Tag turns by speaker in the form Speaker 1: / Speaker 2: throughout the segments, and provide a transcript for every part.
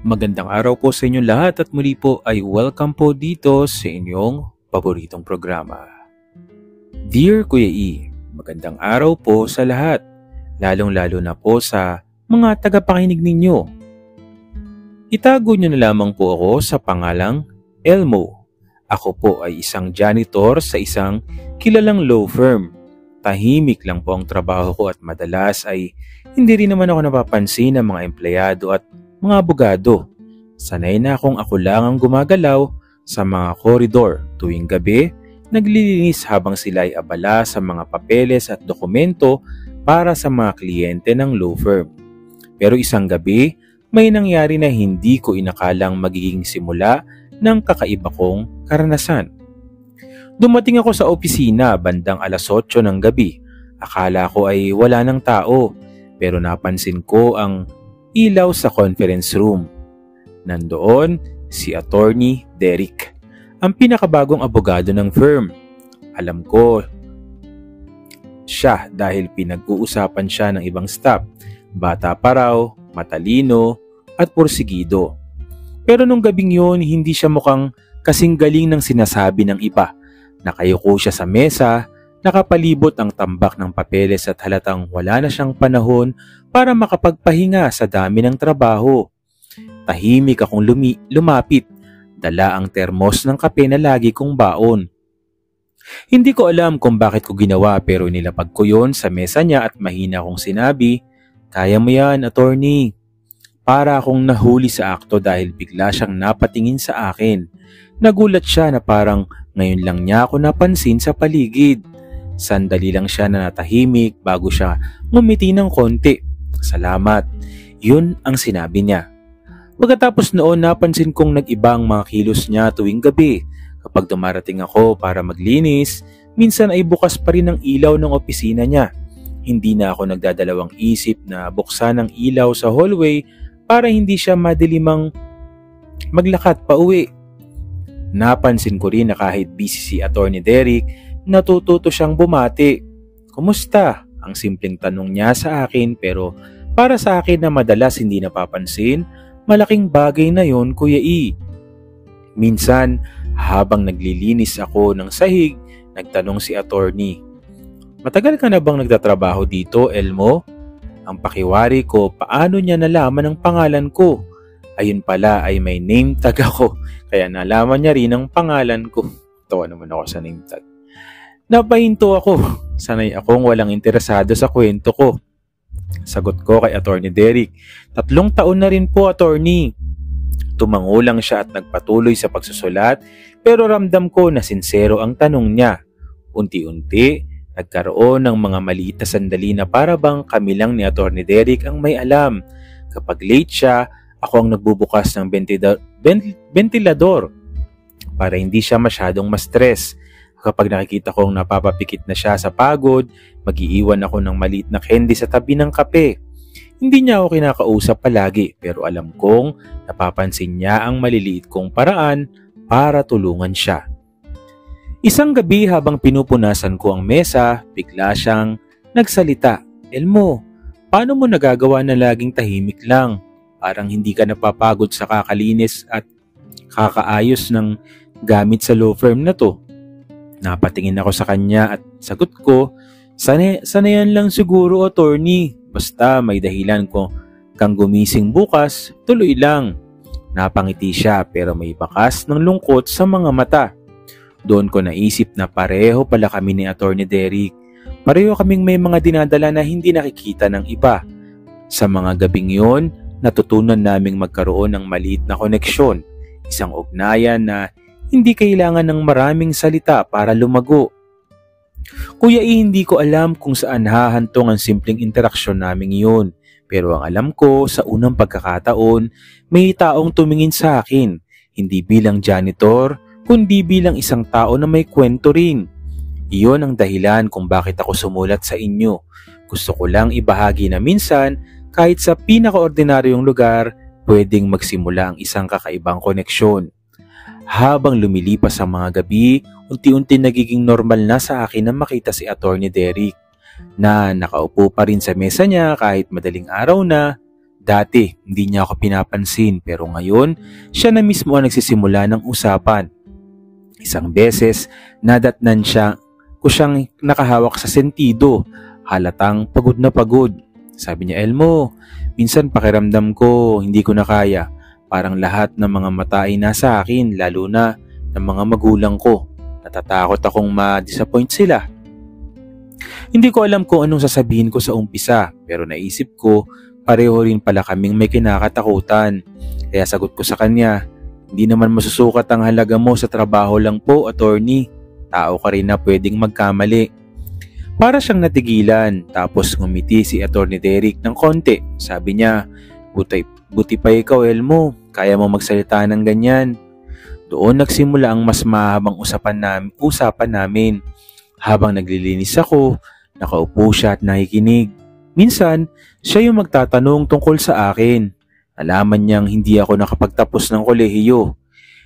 Speaker 1: Magandang araw po sa inyong lahat at muli po ay welcome po dito sa inyong paboritong programa. Dear Kuya E, magandang araw po sa lahat, lalong-lalo na po sa mga tagapakinig ninyo. Itago nyo na lamang po ako sa pangalang Elmo. Ako po ay isang janitor sa isang kilalang law firm. Tahimik lang po ang trabaho ko at madalas ay hindi rin naman ako napapansin ng mga empleyado at mga abogado. Sanay na akong ako lang ang gumagalaw sa mga koridor tuwing gabi, naglilinis habang sila ay abala sa mga papeles at dokumento para sa mga kliyente ng law firm. Pero isang gabi, may nangyari na hindi ko inakalang magiging simula ng kakaiba kong karanasan. Dumating ako sa opisina bandang 8:00 ng gabi. Akala ko ay wala ng tao, pero napansin ko ang ilaw sa conference room. Nandoon si Attorney Derek, ang pinakabagong abogado ng firm. Alam ko siya dahil pinag-uusapan siya ng ibang staff. Bata pa raw, matalino at porsigido. Pero nung gabing yun, hindi siya mukhang kasing galing ng sinasabi ng iba. Nakayuko siya sa mesa, nakapalibot ang tambak ng papeles at halatang wala na siyang panahon para makapagpahinga sa dami ng trabaho. Tahimik akong lumapit, dala ang termos ng kape na lagi kong baon. Hindi ko alam kung bakit ko ginawa pero nilapag ko yon sa mesa niya at mahina kong sinabi, "Kaya mo yan, attorney." Para akong nahuli sa akto dahil bigla siyang napatingin sa akin. Nagulat siya na parang ngayon lang niya ako napansin sa paligid. Sandali lang siya na natahimik bago siya ngumiti ng konti. "Salamat." Yun ang sinabi niya. Pagkatapos noon, napansin kong nag-iba ang mga kilos niya tuwing gabi. Kapag dumarating ako para maglinis, minsan ay bukas pa rin ang ilaw ng opisina niya. Hindi na ako nagdadalawang isip na buksan ang ilaw sa hallway para hindi siya madilimang maglakad pa uwi. Napansin ko rin na kahit busy si Attorney Derek, natututo siyang bumati. "Kumusta?" Ang simpleng tanong niya sa akin pero para sa akin na madalas hindi napapansin, malaking bagay na yon, Kuya E. Minsan, habang naglilinis ako ng sahig, nagtanong si Attorney, "Matagal ka na bang nagtatrabaho dito, Elmo?" Ang pakiwari ko, paano niya nalaman ang pangalan ko? Ayun pala ay may name tag ako, kaya nalaman niya rin ang pangalan ko. Tawa naman ako sa name tag. Napahinto ako. Sanay akong walang interesado sa kwento ko. Sagot ko kay Attorney Derek, 3 taon na rin po, attorney." Tumango lang siya at nagpatuloy sa pagsusulat pero ramdam ko na sincero ang tanong niya. Unti-unti, nagkaroon ng mga maliit na sandali na para bang kami lang ni Attorney Derek ang may alam. Kapag late siya, ako ang nagbubukas ng ventilador para hindi siya masyadong ma-stress. Kapag nakikita kong napapapikit na siya sa pagod, mag-iiwan ako ng maliit na candy sa tabi ng kape. Hindi niya ako kinakausap palagi pero alam kong napapansin niya ang maliliit kong paraan para tulungan siya. Isang gabi habang pinupunasan ko ang mesa, bigla siyang nagsalita, "Elmo, paano mo nagagawa na laging tahimik lang? Parang hindi ka napapagod sa kakalinis at kakaayos ng gamit sa law firm na to." Napatingin ako sa kanya at sagot ko, Sanayan lang siguro, attorney. Basta may dahilan ko kang gumising bukas, tuloy lang." Napangiti siya pero may bakas ng lungkot sa mga mata. Doon ko naisip na pareho pala kami ni Attorney Derek. Pareho kaming may mga dinadala na hindi nakikita ng iba. Sa mga gabing yon, natutunan naming magkaroon ng maliit na koneksyon. Isang ugnayan na hindi kailangan ng maraming salita para lumago. Kuya E, hindi ko alam kung saan hahantong ang simpleng interaksyon naming yun. Pero ang alam ko, sa unang pagkakataon, may taong tumingin sa akin. Hindi bilang janitor, kundi bilang isang tao na may kwento rin. Iyon ang dahilan kung bakit ako sumulat sa inyo. Gusto ko lang ibahagi na minsan, kahit sa pinakaordinaryong lugar, pwedeng magsimula ang isang kakaibang koneksyon. Habang lumilipas ang mga gabi, unti-unti nagiging normal na sa akin na makita si Atty. Derek na nakaupo pa rin sa mesa niya kahit madaling araw na. Dati, hindi niya ako pinapansin pero ngayon, siya na mismo ang nagsisimula ng usapan. Isang beses, nadatnan ko siyang nakahawak sa sentido, halatang pagod na pagod. Sabi niya, Elmo, minsan pakiramdam ko, hindi ko na kaya. Parang lahat ng mga mata ay nasa akin, lalo na ng mga magulang ko. Natatakot akong ma-disappoint sila. Hindi ko alam kung anong sasabihin ko sa umpisa, pero naisip ko, pareho rin pala kaming may kinakatakutan. Kaya sagot ko sa kanya, hindi naman masusukat ang halaga mo sa trabaho lang po, attorney. Tao ka rin na pwedeng magkamali. Para siyang natigilan, tapos ngumiti si Atty. Derek ng konti. Sabi niya, buti pa ikaw, Elmo. Kaya mo magsalita ng ganyan. Doon nagsimula ang mas mahabang usapan namin. Habang naglilinis ako, nakaupo siya at nakikinig. Minsan, siya yung magtatanong tungkol sa akin. Alaman niyang hindi ako nakapagtapos ng kolehiyo.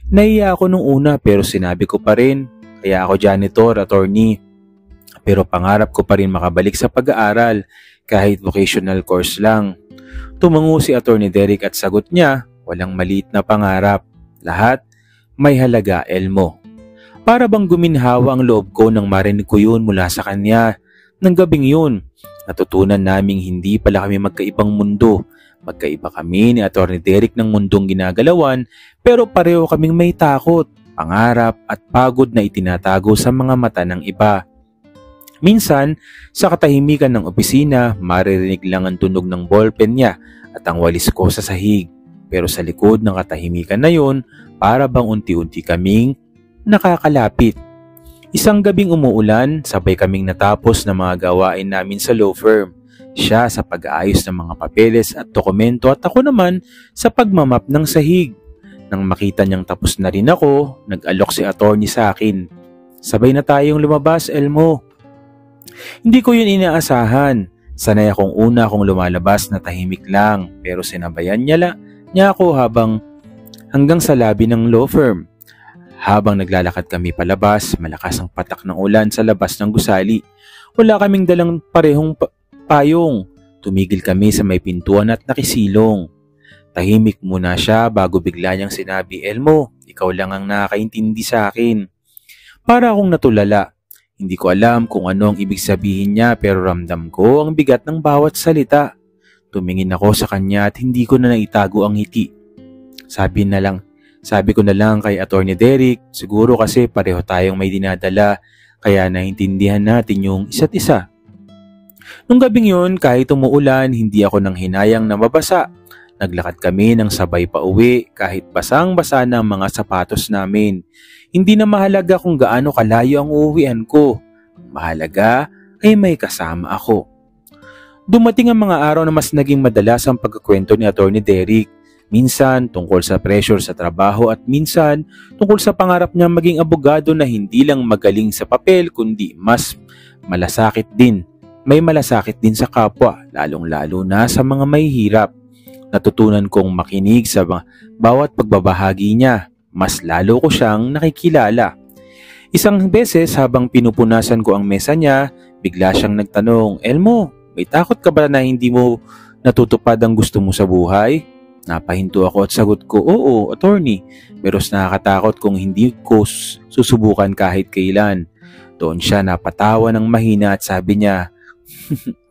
Speaker 1: Nahiya ako nung una pero sinabi ko pa rin, kaya ako janitor, attorney. Pero pangarap ko pa rin makabalik sa pag-aaral kahit vocational course lang. Tumango si Atty. Derek at sagot niya, walang maliit na pangarap. Lahat may halaga, Elmo. Para bang guminhawa ang loob ko nang marinig ko yun mula sa kanya. Nang gabing yun, natutunan naming hindi pala kami magkaibang mundo. Magkaiba kami ni Atty. Derek ng mundong ginagalawan pero pareho kaming may takot, pangarap at pagod na itinatago sa mga mata ng iba. Minsan, sa katahimikan ng opisina, maririnig lang ang tunog ng ballpen niya at ang walis ko sa sahig. Pero sa likod ng katahimikan na yun, para bang unti-unti kaming nakakalapit. Isang gabing umuulan, sabay kaming natapos ng mga gawain namin sa law firm. Siya sa pag-aayos ng mga papeles at dokumento at ako naman sa pagmamap ng sahig. Nang makita niyang tapos na rin ako, nag-alok si attorney sa akin. Sabay na tayong lumabas, Elmo. Hindi ko yun inaasahan. Sanay akong una akong lumalabas na tahimik lang pero sinabayan niya ako hanggang sa labi ng law firm. Habang naglalakad kami palabas, malakas ang patak ng ulan sa labas ng gusali. Wala kaming dalang parehong payong. Tumigil kami sa may pintuan at nakisilong. Tahimik muna siya bago bigla niyang sinabi, Elmo, ikaw lang ang nakakaintindi sa akin. Para akong natulala. Hindi ko alam kung ano ang ibig sabihin niya pero ramdam ko ang bigat ng bawat salita. Tumingin ako sa kanya at hindi ko na naitago ang ngiti. Sabi ko na lang kay Atty. Derek, siguro kasi pareho tayong may dinadala kaya naintindihan natin yung isa't isa. Nung gabing yun, kahit umuulan, hindi ako nang hinayang na mabasa. Naglakad kami ng sabay pa uwi kahit basang-basa na ang mga sapatos namin. Hindi na mahalaga kung gaano kalayo ang uuwian ko. Mahalaga ay may kasama ako. Dumating ang mga araw na mas naging madalas ang pagkukwento ni Atty. Derek. Minsan tungkol sa pressure sa trabaho at minsan tungkol sa pangarap niya maging abogado na hindi lang magaling sa papel kundi mas malasakit din. May malasakit din sa kapwa, lalong-lalo na sa mga mahihirap. Natutunan kong makinig sa bawat pagbabahagi niya. Mas lalo ko siyang nakikilala. Isang beses habang pinupunasan ko ang mesa niya, bigla siyang nagtanong, Elmo, may takot ka ba na hindi mo natutupad ang gusto mo sa buhay? Napahinto ako at sagot ko, oo, attorney. Pero nakakatakot kung hindi ko susubukan kahit kailan. Doon siya napatawa ng mahina at sabi niya,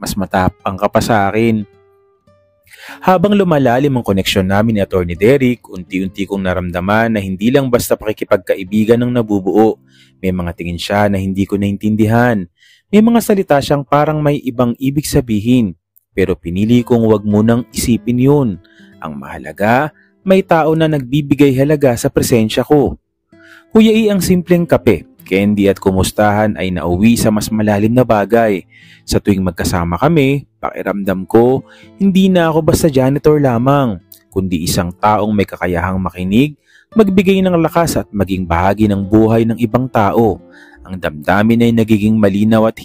Speaker 1: mas matapang ka pa sa akin. Habang lumalalim ang koneksyon namin ni Atty. Derek, unti-unti kong naramdaman na hindi lang basta pakikipagkaibigan ang nabubuo. May mga tingin siya na hindi ko naintindihan. May mga salita siyang parang may ibang ibig sabihin. Pero pinili kong wag munang isipin yun. Ang mahalaga, may tao na nagbibigay halaga sa presensya ko. Kuya ang simpleng kape, candy at kumustahan ay nauwi sa mas malalim na bagay. Sa tuwing magkasama kami, pakiramdam ko, hindi na ako basta janitor lamang, kundi isang taong may kakayahang makinig, magbigay ng lakas at maging bahagi ng buhay ng ibang tao. Ang damdamin ay nagiging malinaw at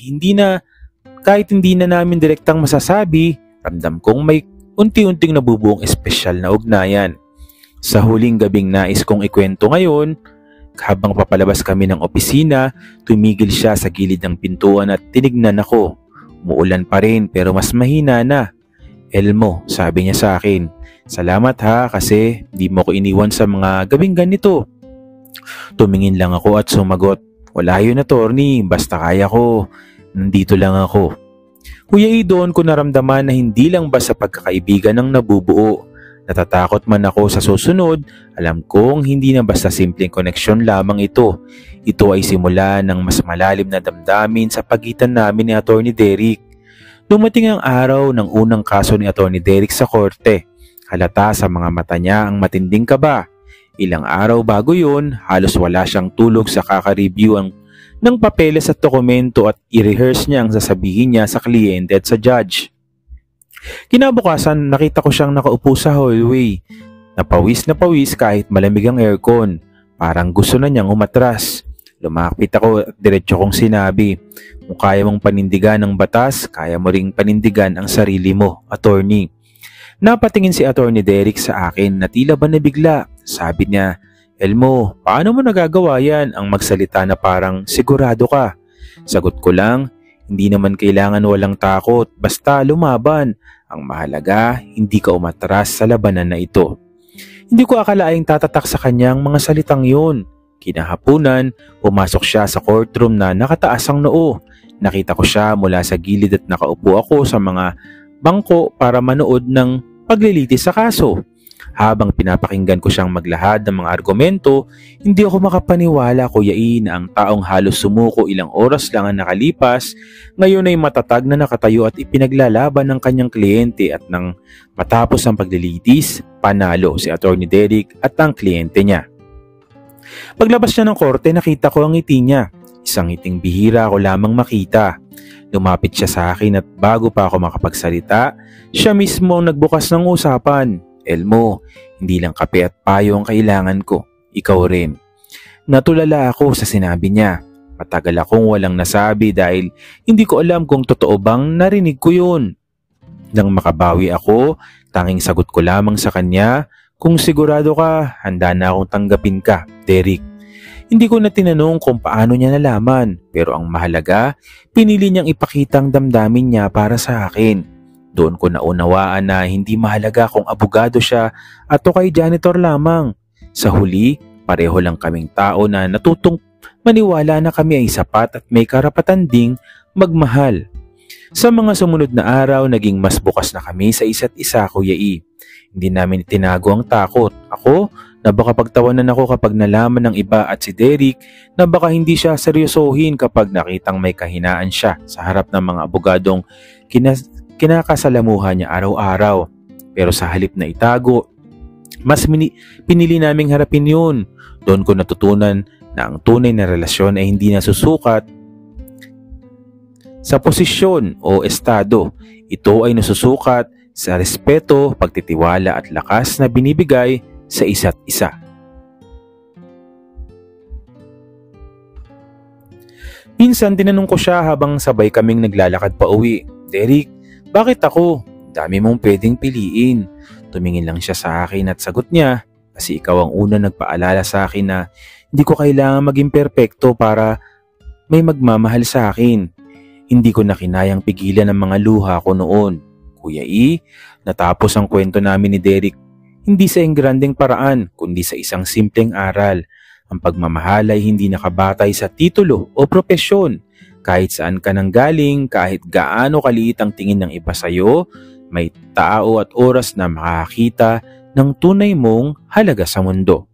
Speaker 1: kahit hindi na namin direktang masasabi, ramdam kong may unti-unting nabubuong espesyal na ugnayan. Sa huling gabing nais kong ikwento ngayon, Habang papalabas kami ng opisina, tumigil siya sa gilid ng pintuan at tinignan ako. Umuulan pa rin pero mas mahina na. Elmo, sabi niya sa akin, salamat ha kasi di mo ko iniwan sa mga gabing ganito. Tumingin lang ako at sumagot, wala yun attorney, basta kaya ko. Nandito lang ako. Kuya E, doon ko naramdaman na hindi lang ba sa pagkakaibigan ang nabubuo. Natatakot man ako sa susunod, alam kong hindi na basta simpleng koneksyon lamang ito. Ito ay simula ng mas malalim na damdamin sa pagitan namin ni Atty. Derrick. Dumating ang araw ng unang kaso ni Atty. Derrick sa korte. Halata sa mga mata niya ang matinding kaba. Ilang araw bago yun, halos wala siyang tulog sa kaka-review ng papeles at dokumento at i-rehearse niya ang sasabihin niya sa kliyente at sa judge. Kinabukasan, nakita ko siyang nakaupo sa hallway. Napawis na pawis kahit malamig ang aircon. Parang gusto na niyang umatras. Lumapit ako at diretso kong sinabi, kung kaya mong panindigan ng batas, kaya mo ring panindigan ang sarili mo, attorney. Napatingin si Atty. Derrick sa akin na tila ba nabigla. Sabi niya, Elmo, paano mo nagagawa yan ang magsalita na parang sigurado ka? Sagot ko lang, hindi naman kailangan walang takot, basta lumaban. Ang mahalaga, hindi ka umatras sa labanan na ito. Hindi ko akalaing tatatak sa kanyang mga salitang yun. Kinahapunan, pumasok siya sa courtroom na nakataas ang noo. Nakita ko siya mula sa gilid at nakaupo ako sa mga bangko para manood ng paglilitis sa kaso. Habang pinapakinggan ko siyang maglahad ng mga argumento, hindi ako makapaniwala, Kuya E, na ang taong halos sumuko ilang oras lang ang nakalipas, ngayon ay matatag na nakatayo at ipinaglalaban ng kanyang kliyente at nang matapos ang paglilitis, panalo si Atty. Derrick at ang kliyente niya. Paglabas niya ng korte, nakita ko ang ngiti niya. Isang ngiting bihira ko lamang makita. Lumapit siya sa akin at bago pa ako makapagsalita, siya mismo ang nagbukas ng usapan. Elmo, hindi lang kape at payo ang kailangan ko. Ikaw rin. Natulala ako sa sinabi niya. Matagal akong walang nasabi dahil hindi ko alam kung totoo bang narinig ko yun. Nang makabawi ako, tanging sagot ko lamang sa kanya, kung sigurado ka, handa na akong tanggapin ka, Derrick. Hindi ko na tinanong kung paano niya nalaman, pero ang mahalaga, pinili niyang ipakita ang damdamin niya para sa akin. Doon ko naunawaan na hindi mahalaga kung abogado siya at o kay janitor lamang. Sa huli, pareho lang kaming tao na natutong maniwala na kami ay sapat at may karapatan ding magmahal. Sa mga sumunod na araw, naging mas bukas na kami sa isa't isa, Kuya E. Hindi namin itinago ang takot. Ako, na baka pagtawanan ako kapag nalaman ng iba at si Derrick na baka hindi siya seryosohin kapag nakitang may kahinaan siya sa harap ng mga abogadong kinakasalamuhan niya araw-araw. Pero sa halip na itago, mas pinili naming harapin yun. Doon ko natutunan na ang tunay na relasyon ay hindi nasusukat sa posisyon o estado. Ito ay nasusukat sa respeto, pagtitiwala at lakas na binibigay sa isa't isa. Minsan tinanong ko siya habang sabay kaming naglalakad pa uwi, Derrick, bakit ako? Dami mong pwedeng piliin. Tumingin lang siya sa akin at sagot niya, kasi ikaw ang una nagpaalala sa akin na hindi ko kailangan maging perpekto para may magmamahal sa akin. Hindi ko na kinayang pigilan ang mga luha ko noon. Kuya E, natapos ang kwento namin ni Derrick hindi sa engrandeng paraan, kundi sa isang simpleng aral. Ang pagmamahal ay hindi nakabatay sa titulo o propesyon. Kahit saan ka nang galing, kahit gaano kaliit ang tingin ng iba sa'yo, may tao at oras na makakita ng tunay mong halaga sa mundo.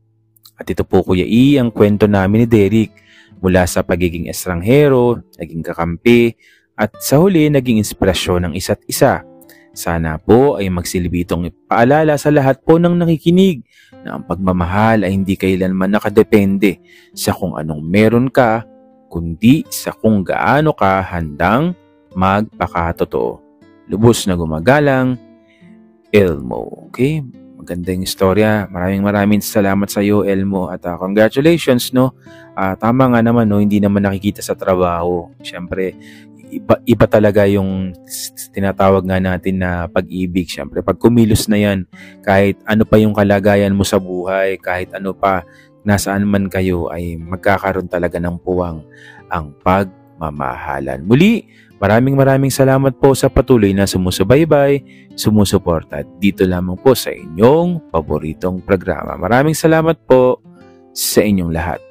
Speaker 1: At ito po, Kuya E, ang kwento namin ni Derrick. Mula sa pagiging estranghero, naging kakampi, at sa huli naging inspirasyon ng isa't isa. Sana po ay magsilbi itong paalala sa lahat po ng nakikinig na ang pagmamahal ay hindi kailanman nakadepende sa kung anong meron ka, kundi sa kung gaano ka handang magpakatotoo. Lubos na gumagalang, Elmo. Okay? Magandang istorya. Maraming salamat sa iyo, Elmo. At congratulations, no? Tama nga naman, no? Hindi naman nakikita sa trabaho. Siyempre, iba talaga yung tinatawag nga natin na pag-ibig. Siyempre, pag kumilos na yan, kahit ano pa yung kalagayan mo sa buhay, kahit ano pa, nasaan man kayo ay magkakaroon talaga ng puwang ang pagmamahalan. Muli, maraming salamat po sa patuloy na sumusubaybay, sumusuporta dito lamang po sa inyong paboritong programa. Maraming salamat po sa inyong lahat.